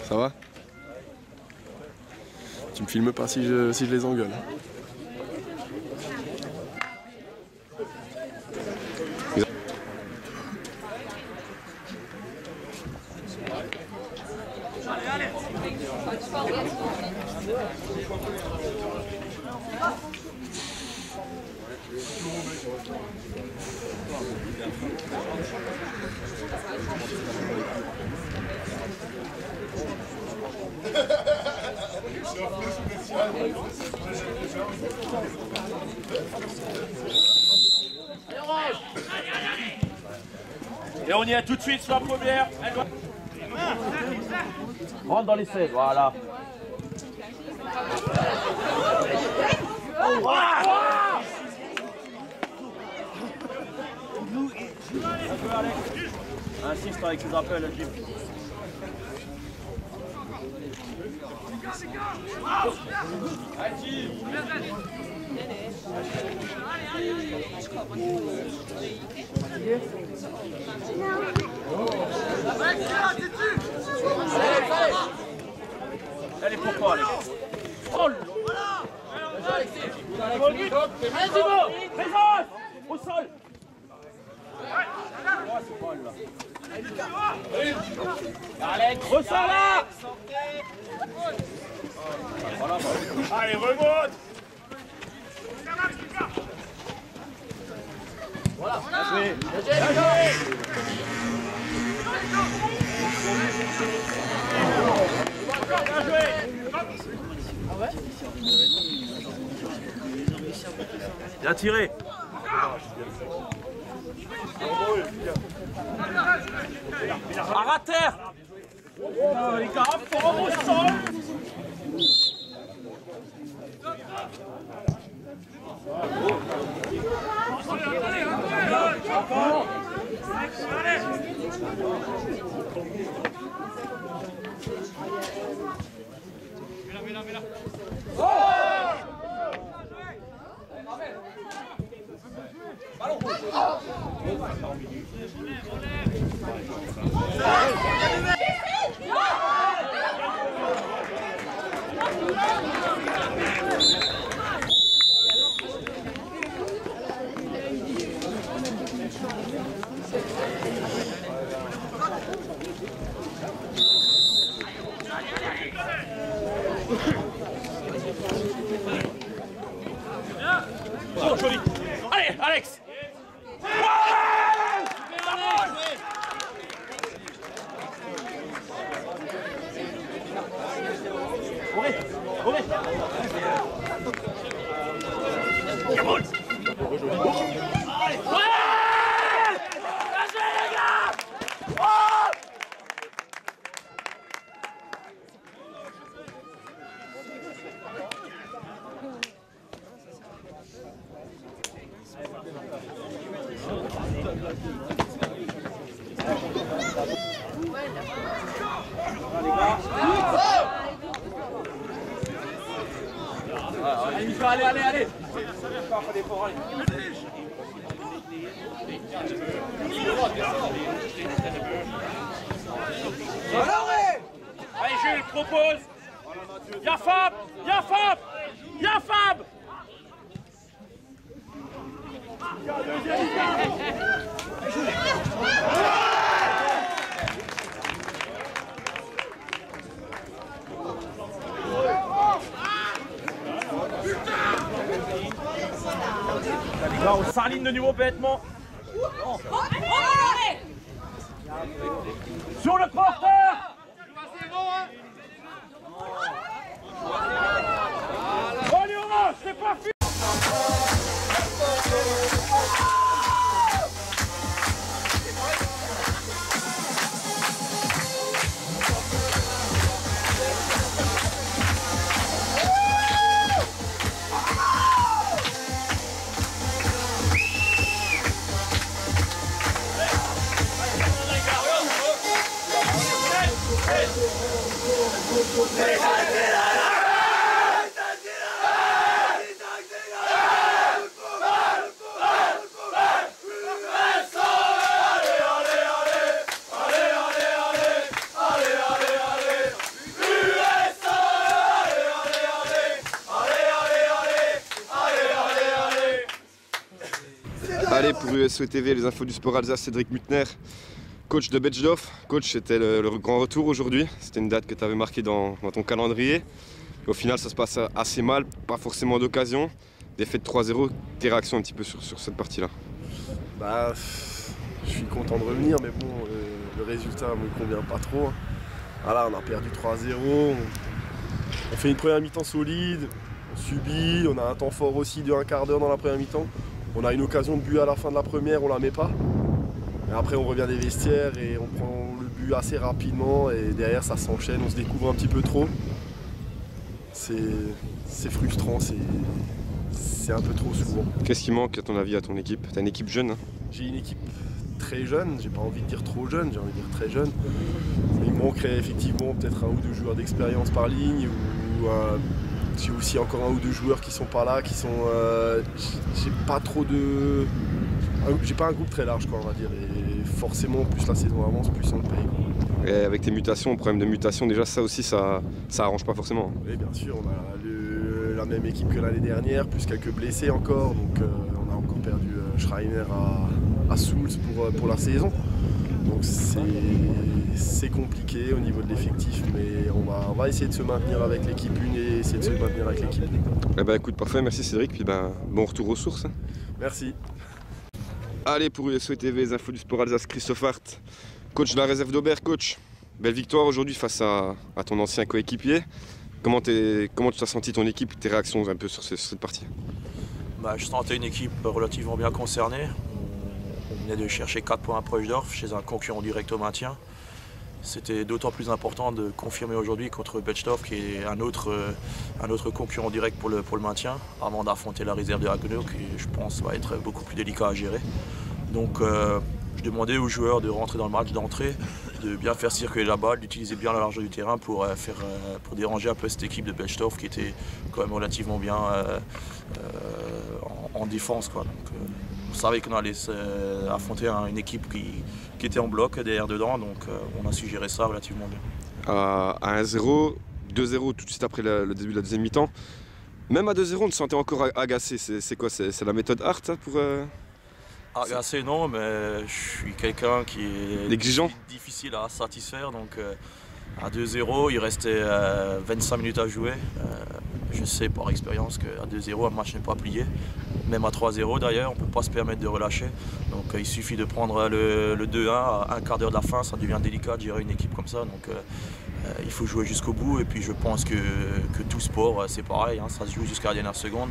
Ça va? Tu me filmes pas si je les engueule. Et on y est tout de suite sur la première. Rentre dans les 16, voilà. Insiste avec ses appels, Jim. Elle est pour toi, Alex. Oh là. Allez, Thibaut, présence au sol. Alex, ressors là. Allez, remonte. Voilà, bien joué. Bien joué. Bien joué. Bien tiré. À terre. Les gars, fort au sol. Oh, joli. Allez, Alex. Allez, allez, allez. Allez, Jules, propose. Y'a Fab, y'a Fab, y'a Fab. Les gars, on s'aligne de nouveau bêtement. Sur le porteur. Allez, orange, c'est pas fini. Allez, pour USO TV, les infos du sport Alsace, Cédric Muttner, coach de Bechdorf. Coach, c'était le grand retour aujourd'hui. C'était une date que tu avais marquée dans ton calendrier. Au final, ça se passe assez mal, pas forcément d'occasion. Défaite 3-0, tes réactions un petit peu sur cette partie-là? Bah, je suis content de revenir, mais bon, le résultat me convient pas trop. Voilà, on a perdu 3-0. On fait une première mi-temps solide, on subit, on a un temps fort aussi de un quart d'heure dans la première mi-temps. On a une occasion de but à la fin de la première, on la met pas. Et après on revient des vestiaires et on prend le but assez rapidement et derrière ça s'enchaîne, on se découvre un petit peu trop. C'est frustrant, c'est un peu trop souvent. Qu'est-ce qui manque à ton avis à ton équipe? T'as une équipe jeune, hein? J'ai une équipe très jeune, j'ai pas envie de dire trop jeune, j'ai envie de dire très jeune. Il manquerait effectivement peut-être un ou deux joueurs d'expérience par ligne ou j'ai aussi encore un ou deux joueurs qui sont pas là, qui sont. J'ai pas trop de. J'ai pas un groupe très large quoi on va dire et forcément plus la saison avance, plus on le paye. Quoi. Et avec tes mutations, le problème de mutation, déjà ça aussi ça arrange pas forcément. Oui bien sûr, on a la même équipe que l'année dernière, plus quelques blessés encore, donc on a encore perdu Schreiner à Souls pour la saison. Donc c'est compliqué au niveau de l'effectif, mais on va essayer de se maintenir avec l'équipe 1 et essayer de se maintenir avec l'équipe 2. Eh ben écoute, parfait, merci Cédric, puis bon retour aux sources. Hein. Merci. Allez, pour USO TV, les infos du sport Alsace, Christophe Hart, coach de la réserve d'Aubert. Coach, belle victoire aujourd'hui face à ton ancien coéquipier. Comment tu as senti ton équipe, tes réactions un peu sur cette partie? Je sentais une équipe relativement bien concernée. On venait de chercher 4 points à Bechdorf chez un concurrent direct au maintien. C'était d'autant plus important de confirmer aujourd'hui contre Bechdorf qui est un autre concurrent direct pour le maintien avant d'affronter la réserve de Haguenau qui je pense va être beaucoup plus délicat à gérer. Donc je demandais aux joueurs de rentrer dans le match d'entrée, de bien faire circuler la balle, d'utiliser bien la largeur du terrain pour déranger un peu cette équipe de Bechdorf qui était quand même relativement bien en défense. Quoi. Donc, on savait qu'on allait affronter une équipe qui était en bloc derrière dedans, donc on a su gérer ça relativement bien. À 1-0, 2-0 tout de suite après le début de la deuxième mi-temps. Même à 2-0, on te sentait encore agacé. C'est quoi? C'est la méthode Hart ça, pour... Agacé non, mais je suis quelqu'un qui est exigeant, difficile à satisfaire. Donc à 2-0, il restait 25 minutes à jouer. Je sais par expérience qu'à 2-0, un match n'est pas plié. Même à 3-0 d'ailleurs, on ne peut pas se permettre de relâcher. Donc il suffit de prendre le 2-1 à un quart d'heure de la fin, ça devient délicat de gérer une équipe comme ça. Donc il faut jouer jusqu'au bout et puis je pense que tout sport c'est pareil, hein, ça se joue jusqu'à la dernière seconde.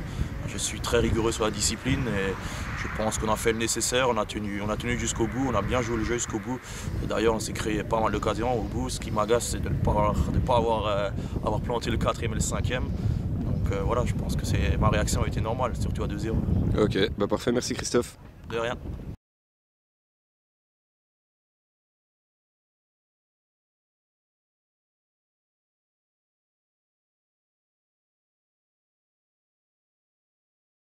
Je suis très rigoureux sur la discipline et je pense qu'on a fait le nécessaire, on a tenu jusqu'au bout, on a bien joué le jeu jusqu'au bout. D'ailleurs on s'est créé pas mal d'occasions au bout. Ce qui m'agace c'est de ne pas avoir planté le 4e et le 5e. Donc voilà, je pense que ma réaction a été normale, surtout à 2-0. Ok, parfait, merci Christophe. De rien.